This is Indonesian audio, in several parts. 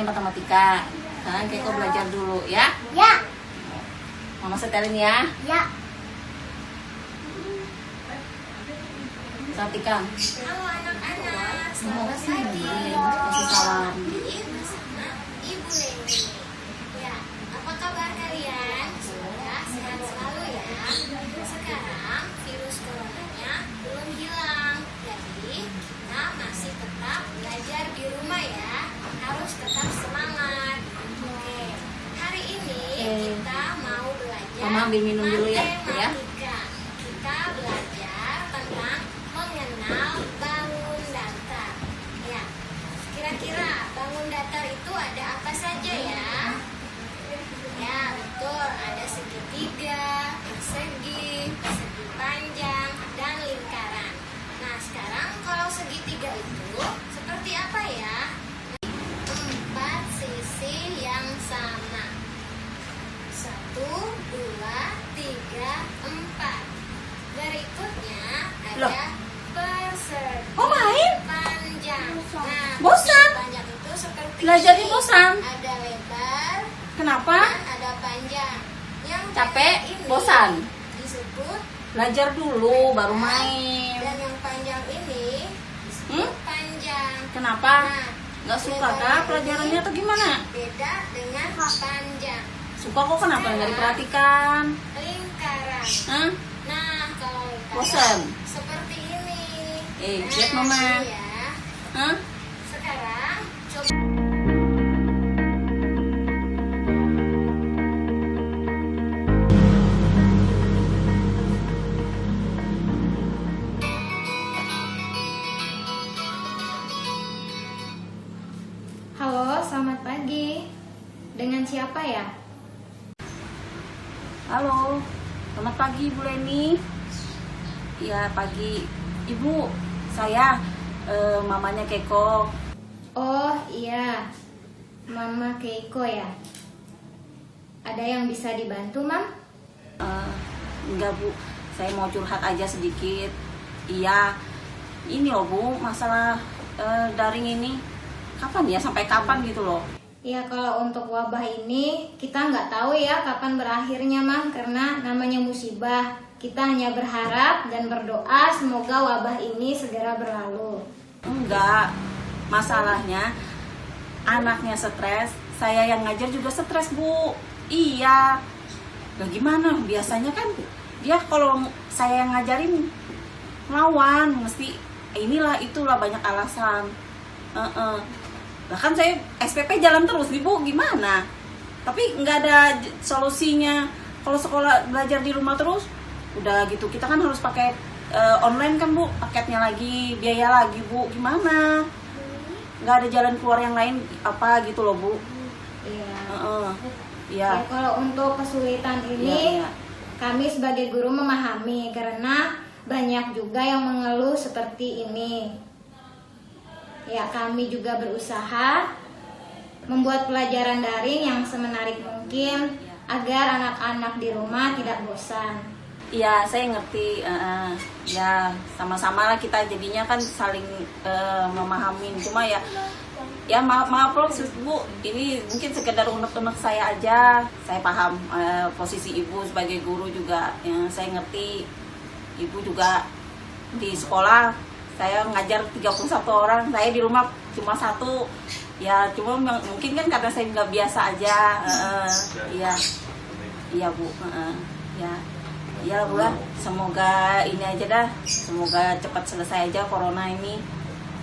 ini matematika. Sekarang Keiko belajar dulu ya. Ya. Mama setelin ya. Ya. Perhatikan. Halo anak-anak, selamat Makasih, pagi. kasih salam. Bersama Ibu Leni. Ya, apa kabar kalian? Semoga sehat selalu ya. Sekarang virus coronanya belum hilang, jadi kita masih tetap belajar di rumah ya. Harus tetap semangat. Oke, hari ini kita mau belajar Mama ambil minum dulu ya, ya. matematika. Kita belajar tentang mengenal bangun datar. Ya, kira-kira bangun datar itu ada apa saja ya? Ya, betul. Ada segitiga, persegi, persegi panjang, dan lingkaran. Nah, sekarang kalau segitiga itu seperti apa ya? 4 sisi yang sama. 1, 2, 3, 4. Berikutnya Loh. ada persegi Oh, main? panjang. Nah, Bosan? persegi panjang itu seperti Belajarnya ini. bosan. Ada lebar Kenapa? dan ada panjang. Yang Capek? pendek ini Bosan? disebut Belajar dulu baru main. dan yang panjang ini disebut panjang. Kenapa? Nah, Nggak suka kah pelajarannya atau gimana? beda dengan panjang. Suka kok, kenapa nggak diperhatikan? Lingkaran. Hah? Nah, kalau lingkaran Bosan? seperti ini. Lihat Mama. ini ya. Hah? Sekarang coba Halo, selamat pagi. Dengan siapa ya? Halo, selamat pagi Bu Leni. Ya pagi, Ibu. Saya mamanya Keiko. Oh iya, Mama Keiko ya. Ada yang bisa dibantu, Mam? Enggak Bu, saya mau curhat aja sedikit. Iya, ini loh Bu, masalah daring ini. Kapan ya, sampai kapan gitu loh? Ya kalau untuk wabah ini kita nggak tahu ya kapan berakhirnya, Mam. Karena namanya musibah. Kita hanya berharap dan berdoa semoga wabah ini segera berlalu. Enggak, masalahnya anaknya stres, saya yang ngajar juga stres Bu. Iya, nah gimana, biasanya kan dia kalau saya yang ngajarin lawan, mesti inilah itulah banyak alasan. Bahkan saya SPP jalan terus nih Bu, gimana? Tapi nggak ada solusinya. Kalau sekolah belajar di rumah terus, udah gitu kita kan harus pakai online kan Bu, paketnya lagi, biaya lagi Bu, gimana? Nggak ada jalan keluar yang lain apa gitu loh Bu. Iya. Iya. Ya, kalau untuk kesulitan ini Iya. kami sebagai guru memahami karena banyak juga yang mengeluh seperti ini. Ya, kami juga berusaha membuat pelajaran daring yang semenarik mungkin agar anak-anak di rumah tidak bosan. Iya, saya ngerti. Ya, sama-sama lah kita jadinya kan saling memahami. Cuma ya maaf loh Bu. Ini mungkin sekedar unek-unek saya aja. Saya paham posisi Ibu sebagai guru juga. Saya ngerti. Ibu juga di sekolah. Saya ngajar 31 orang. Saya di rumah cuma 1. Ya, cuma mungkin kan karena saya nggak biasa aja. Iya Bu. Ya Bu lah, semoga ini aja dah, semoga cepat selesai aja corona ini.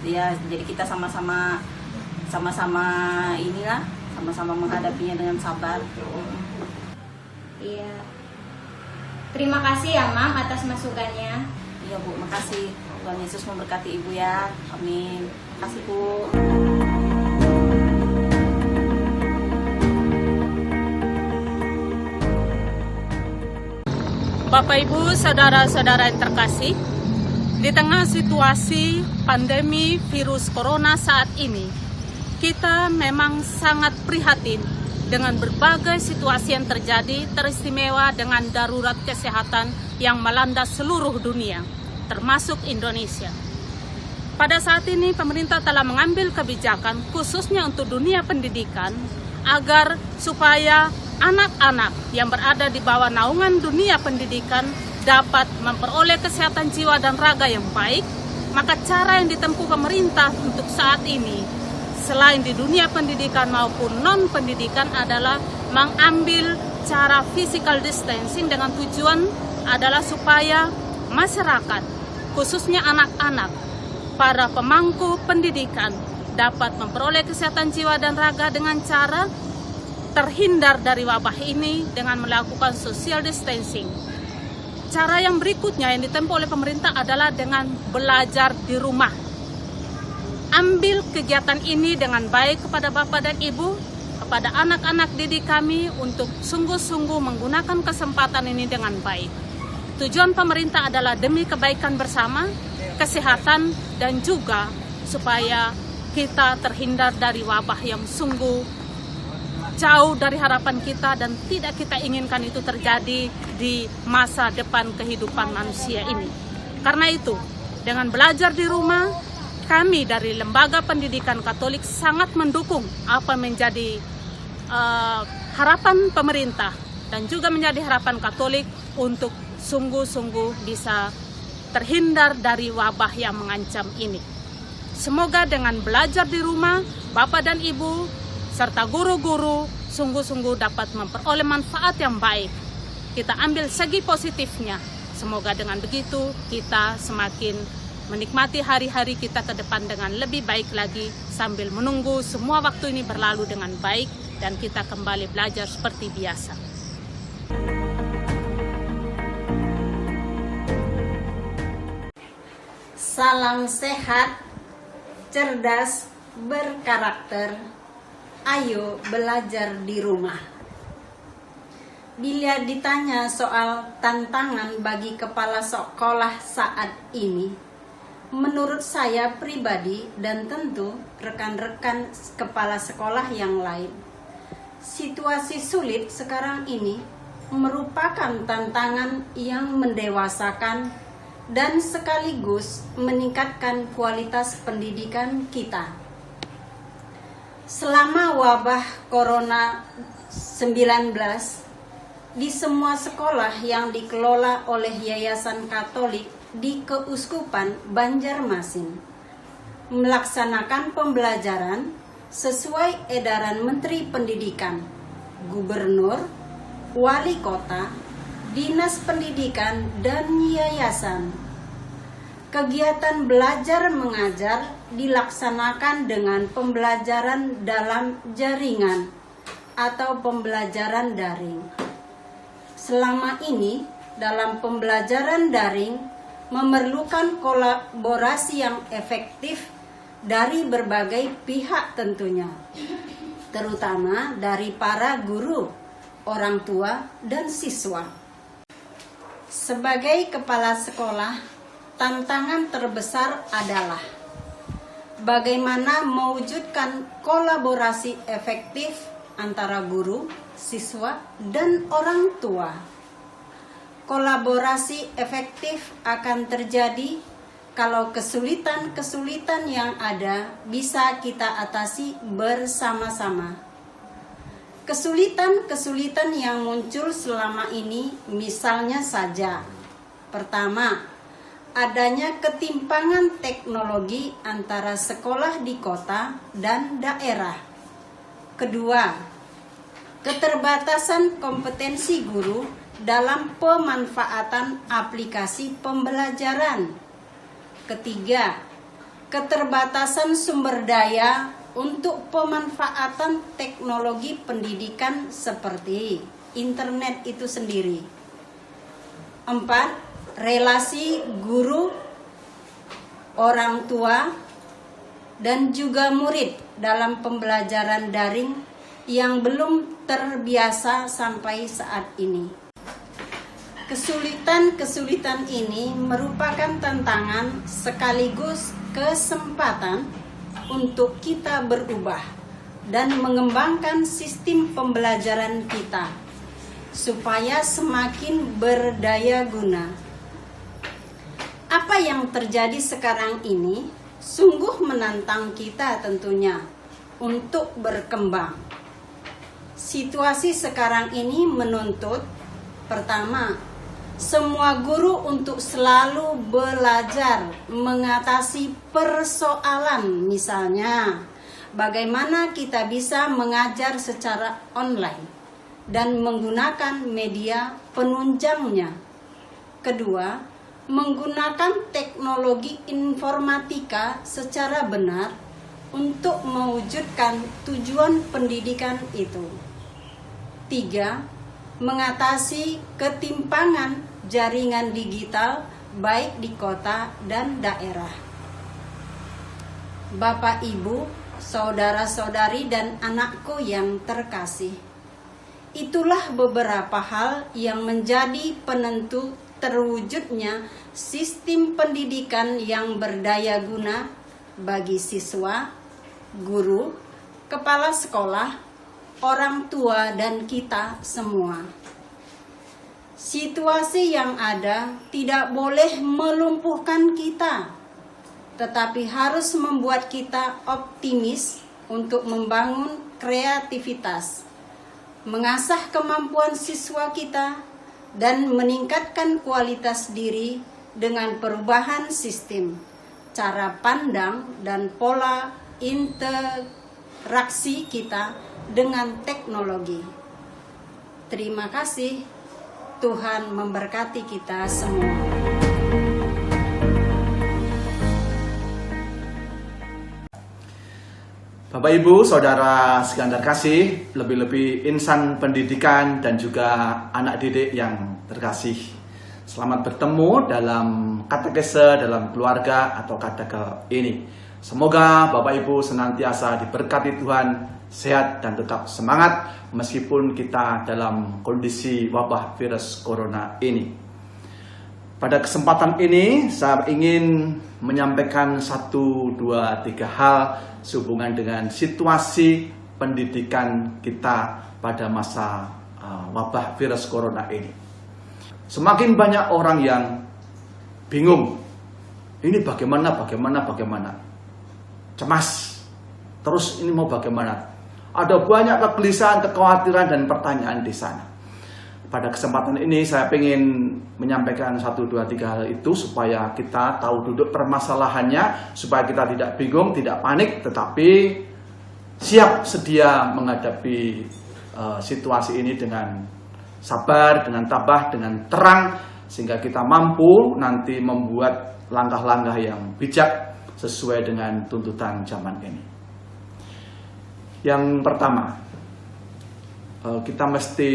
Ya, jadi kita sama-sama inilah, sama-sama menghadapinya dengan sabar. Iya. Terima kasih ya, Mam, atas masukannya. Iya Bu, makasih. Tuhan Yesus memberkati Ibu ya. Amin. Makasih Bu. Bapak Ibu, saudara-saudara yang terkasih, di tengah situasi pandemi virus corona saat ini, kita memang sangat prihatin dengan berbagai situasi yang terjadi, teristimewa dengan darurat kesehatan yang melanda seluruh dunia, termasuk Indonesia. Pada saat ini pemerintah telah mengambil kebijakan khususnya untuk dunia pendidikan agar supaya anak-anak yang berada di bawah naungan dunia pendidikan dapat memperoleh kesehatan jiwa dan raga yang baik. Maka cara yang ditempuh pemerintah untuk saat ini selain di dunia pendidikan maupun non-pendidikan adalah mengambil cara physical distancing dengan tujuan adalah supaya masyarakat, khususnya anak-anak, para pemangku pendidikan dapat memperoleh kesehatan jiwa dan raga dengan cara terhindar dari wabah ini dengan melakukan social distancing. Cara yang berikutnya yang ditempuh oleh pemerintah adalah dengan belajar di rumah. Ambil kegiatan ini dengan baik kepada Bapak dan Ibu, kepada anak-anak didik kami untuk sungguh-sungguh menggunakan kesempatan ini dengan baik. Tujuan pemerintah adalah demi kebaikan bersama, kesehatan, dan juga supaya kita terhindar dari wabah yang sungguh jauh dari harapan kita dan tidak kita inginkan itu terjadi di masa depan kehidupan manusia ini. Karena itu, dengan belajar di rumah, kami dari Lembaga Pendidikan Katolik sangat mendukung apa menjadi harapan pemerintah dan juga menjadi harapan Katolik untuk sungguh-sungguh bisa terhindar dari wabah yang mengancam ini. Semoga dengan belajar di rumah, Bapak dan Ibu serta guru-guru sungguh-sungguh dapat memperoleh manfaat yang baik. Kita ambil segi positifnya. Semoga dengan begitu kita semakin menikmati hari-hari kita ke depan dengan lebih baik lagi sambil menunggu semua waktu ini berlalu dengan baik dan kita kembali belajar seperti biasa. Salam sehat, cerdas, berkarakter. Ayo belajar di rumah. Bila ditanya soal tantangan bagi kepala sekolah saat ini, menurut saya pribadi dan tentu rekan-rekan kepala sekolah yang lain, situasi sulit sekarang ini merupakan tantangan yang mendewasakan dan sekaligus meningkatkan kualitas pendidikan kita. Selama wabah Corona-19, di semua sekolah yang dikelola oleh Yayasan Katolik di Keuskupan Banjarmasin melaksanakan pembelajaran sesuai edaran Menteri Pendidikan, Gubernur, Wali Kota, Dinas Pendidikan, dan Yayasan. Kegiatan belajar mengajar dilaksanakan dengan pembelajaran dalam jaringan atau pembelajaran daring. Selama ini, dalam pembelajaran daring memerlukan kolaborasi yang efektif dari berbagai pihak tentunya, terutama dari para guru, orang tua, dan siswa. Sebagai kepala sekolah, tantangan terbesar adalah bagaimana mewujudkan kolaborasi efektif antara guru, siswa, dan orang tua. Kolaborasi efektif akan terjadi kalau kesulitan-kesulitan yang ada bisa kita atasi bersama-sama. Kesulitan-kesulitan yang muncul selama ini misalnya saja, pertama, adanya ketimpangan teknologi antara sekolah di kota dan daerah. Kedua, keterbatasan kompetensi guru dalam pemanfaatan aplikasi pembelajaran. Ketiga, keterbatasan sumber daya untuk pemanfaatan teknologi pendidikan seperti internet itu sendiri. 4, relasi guru, orang tua, dan juga murid dalam pembelajaran daring yang belum terbiasa sampai saat ini. Kesulitan-kesulitan ini merupakan tantangan sekaligus kesempatan untuk kita berubah dan mengembangkan sistem pembelajaran kita supaya semakin berdaya guna. Apa yang terjadi sekarang ini Sungguh menantang kita tentunya untuk berkembang. Situasi sekarang ini menuntut, pertama, semua guru untuk selalu belajar mengatasi persoalan, misalnya bagaimana kita bisa mengajar secara online dan menggunakan media penunjangnya. Kedua, menggunakan teknologi informatika secara benar untuk mewujudkan tujuan pendidikan itu. 3. Mengatasi ketimpangan jaringan digital baik di kota dan daerah. Bapak, Ibu, saudara-saudari dan anakku yang terkasih, itulah beberapa hal yang menjadi penentu terwujudnya sistem pendidikan yang berdaya guna bagi siswa, guru, kepala sekolah, orang tua, dan kita semua. Situasi yang ada tidak boleh melumpuhkan kita, tetapi harus membuat kita optimis untuk membangun kreativitas, mengasah kemampuan siswa kita, dan meningkatkan kualitas diri dengan perubahan sistem, cara pandang, dan pola interaksi kita dengan teknologi. Terima kasih. Tuhan memberkati kita semua. Bapak, Ibu, saudara sekalian terkasih, lebih-lebih insan pendidikan dan juga anak didik yang terkasih. Selamat bertemu dalam katekese dalam keluarga atau kateke ini. Semoga Bapak Ibu senantiasa diberkati Tuhan, sehat dan tetap semangat meskipun kita dalam kondisi wabah virus corona ini. Pada kesempatan ini saya ingin menyampaikan 1, 2, 3 hal sehubungan dengan situasi pendidikan kita pada masa wabah virus corona ini. Semakin banyak orang yang bingung, ini bagaimana, cemas, terus ini mau bagaimana? Ada banyak kegelisahan, kekhawatiran, dan pertanyaan di sana. Pada kesempatan ini saya ingin menyampaikan 1, 2, 3 hal itu supaya kita tahu duduk permasalahannya, supaya kita tidak bingung, tidak panik, tetapi siap sedia menghadapi situasi ini dengan sabar, dengan tabah, dengan terang, sehingga kita mampu nanti membuat langkah-langkah yang bijak sesuai dengan tuntutan zaman ini. Yang pertama, kita mesti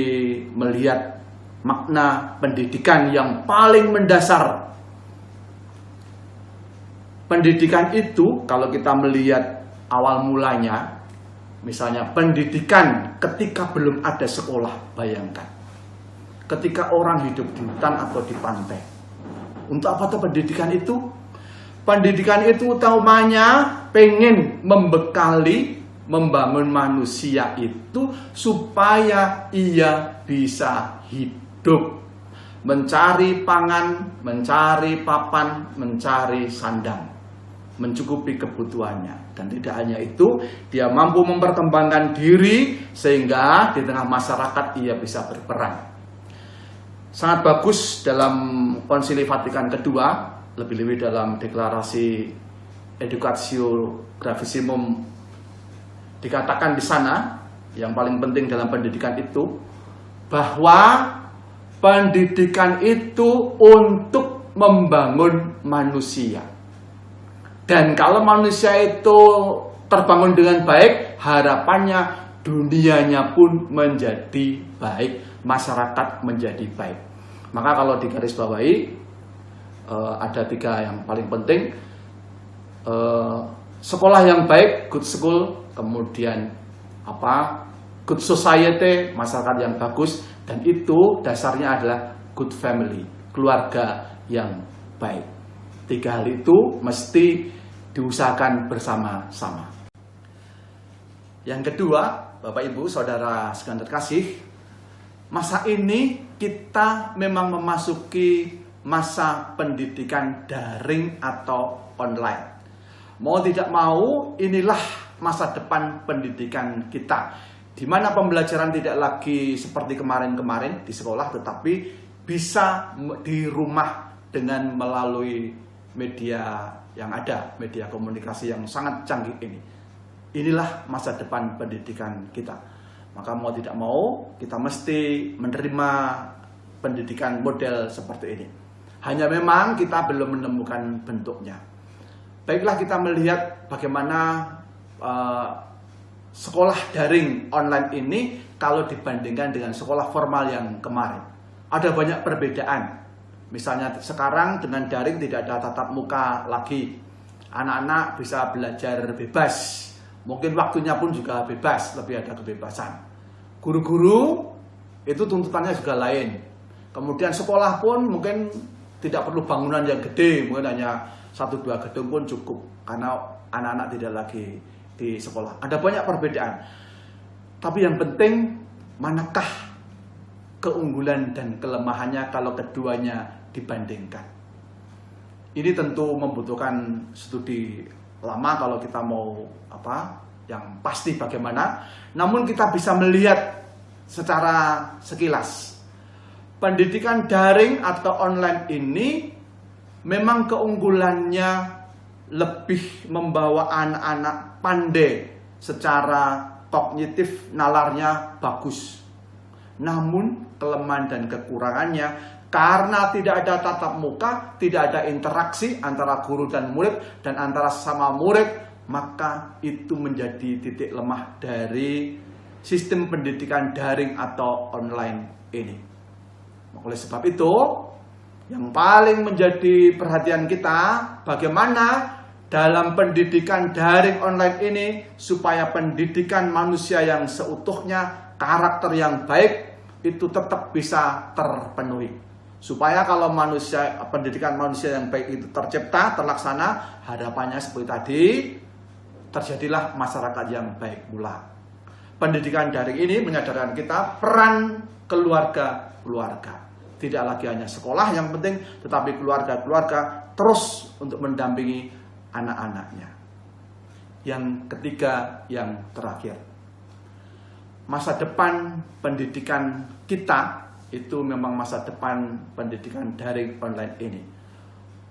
melihat makna pendidikan yang paling mendasar. Pendidikan itu kalau kita melihat awal mulanya, misalnya pendidikan ketika belum ada sekolah, bayangkan. Ketika orang hidup di hutan atau di pantai. Untuk apa tuh pendidikan itu? Pendidikan itu utamanya pengen membekali, membangun manusia itu supaya ia bisa hidup, mencari pangan, mencari papan, mencari sandang, mencukupi kebutuhannya. Dan tidak hanya itu, dia mampu memperkembangkan diri sehingga di tengah masyarakat ia bisa berperan. Sangat bagus dalam Konsili Vatikan kedua, lebih-lebih dalam deklarasi Educatio Gravissimum, dikatakan di sana, yang paling penting dalam pendidikan itu, bahwa pendidikan itu untuk membangun manusia. Dan kalau manusia itu terbangun dengan baik, harapannya dunianya pun menjadi baik, masyarakat menjadi baik. Maka kalau digarisbawahi, ada 3 yang paling penting. Sekolah yang baik, good school, kemudian good society, masyarakat yang bagus, dan itu dasarnya adalah good family, keluarga yang baik. 3 hal itu mesti diusahakan bersama-sama. Yang kedua, Bapak Ibu Saudara sekalian terkasih, masa ini kita memang memasuki masa pendidikan daring atau online. Mau tidak mau, inilah masa depan pendidikan kita, di mana pembelajaran tidak lagi seperti kemarin-kemarin di sekolah, tetapi bisa di rumah dengan melalui media yang ada, media komunikasi yang sangat canggih ini. Inilah masa depan pendidikan kita. Maka mau tidak mau, kita mesti menerima pendidikan model seperti ini. Hanya memang kita belum menemukan bentuknya. Baiklah, kita melihat bagaimana sekolah daring online ini kalau dibandingkan dengan sekolah formal yang kemarin. Ada banyak perbedaan. Misalnya sekarang dengan daring tidak ada tatap muka lagi. Anak-anak bisa belajar bebas. Mungkin waktunya pun juga bebas, lebih ada kebebasan. Guru-guru itu tuntutannya juga lain. Kemudian sekolah pun mungkin tidak perlu bangunan yang gede, mungkin hanya 1-2 gedung pun cukup, karena anak-anak tidak lagi di sekolah. Ada banyak perbedaan. Tapi yang penting, manakah keunggulan dan kelemahannya kalau keduanya dibandingkan? Ini tentu membutuhkan studi lama kalau kita mau yang pasti bagaimana. Namun kita bisa melihat secara sekilas. Pendidikan daring atau online ini memang keunggulannya lebih membawa anak-anak pandai secara kognitif, nalarnya bagus. Namun kelemahan dan kekurangannya karena tidak ada tatap muka, tidak ada interaksi antara guru dan murid dan antara sesama murid, maka itu menjadi titik lemah dari sistem pendidikan daring atau online ini. Oleh sebab itu, yang paling menjadi perhatian kita, bagaimana dalam pendidikan daring online ini supaya pendidikan manusia yang seutuhnya, karakter yang baik itu tetap bisa terpenuhi. Supaya kalau pendidikan manusia yang baik itu tercipta, terlaksana, harapannya seperti tadi, terjadilah masyarakat yang baik pula. Pendidikan daring ini menyadarkan kita peran keluarga-keluarga. Tidak lagi hanya sekolah yang penting, tetapi keluarga-keluarga terus untuk mendampingi anak-anaknya. Yang ketiga, yang terakhir, masa depan pendidikan kita itu memang masa depan pendidikan daring online ini.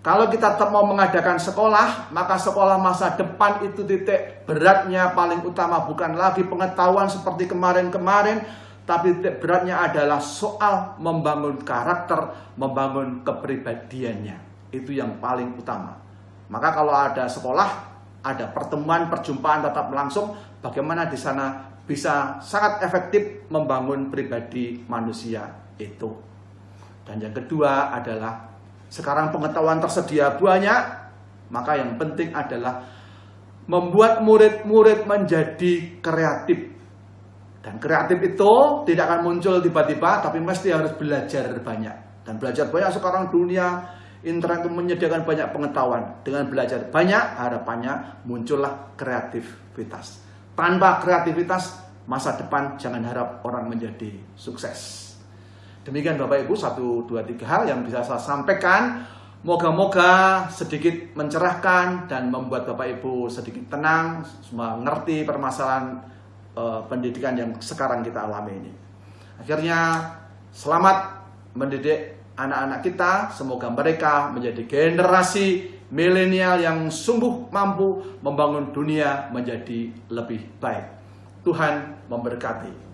Kalau kita tetap mau mengadakan sekolah, maka sekolah masa depan itu titik beratnya paling utama bukan lagi pengetahuan seperti kemarin-kemarin, tapi titik beratnya adalah soal membangun karakter, membangun kepribadiannya. Itu yang paling utama. Maka kalau ada sekolah, ada pertemuan, perjumpaan tatap langsung, bagaimana di sana bisa sangat efektif membangun pribadi manusia itu. Dan yang kedua adalah sekarang pengetahuan tersedia banyak, maka yang penting adalah membuat murid-murid menjadi kreatif. Dan kreatif itu tidak akan muncul tiba-tiba, tapi mesti harus belajar banyak. Dan belajar banyak sekarang dunia internet menyediakan banyak pengetahuan. Dengan belajar banyak, harapannya muncullah kreativitas. Tanpa kreativitas, masa depan jangan harap orang menjadi sukses. Demikian Bapak Ibu, 1, 2, 3 hal yang bisa saya sampaikan. Moga-moga sedikit mencerahkan dan membuat Bapak Ibu sedikit tenang, semua mengerti permasalahan pendidikan yang sekarang kita alami ini. Akhirnya selamat mendidik anak-anak kita. Semoga mereka menjadi generasi milenial yang sungguh mampu membangun dunia menjadi lebih baik. Tuhan memberkati.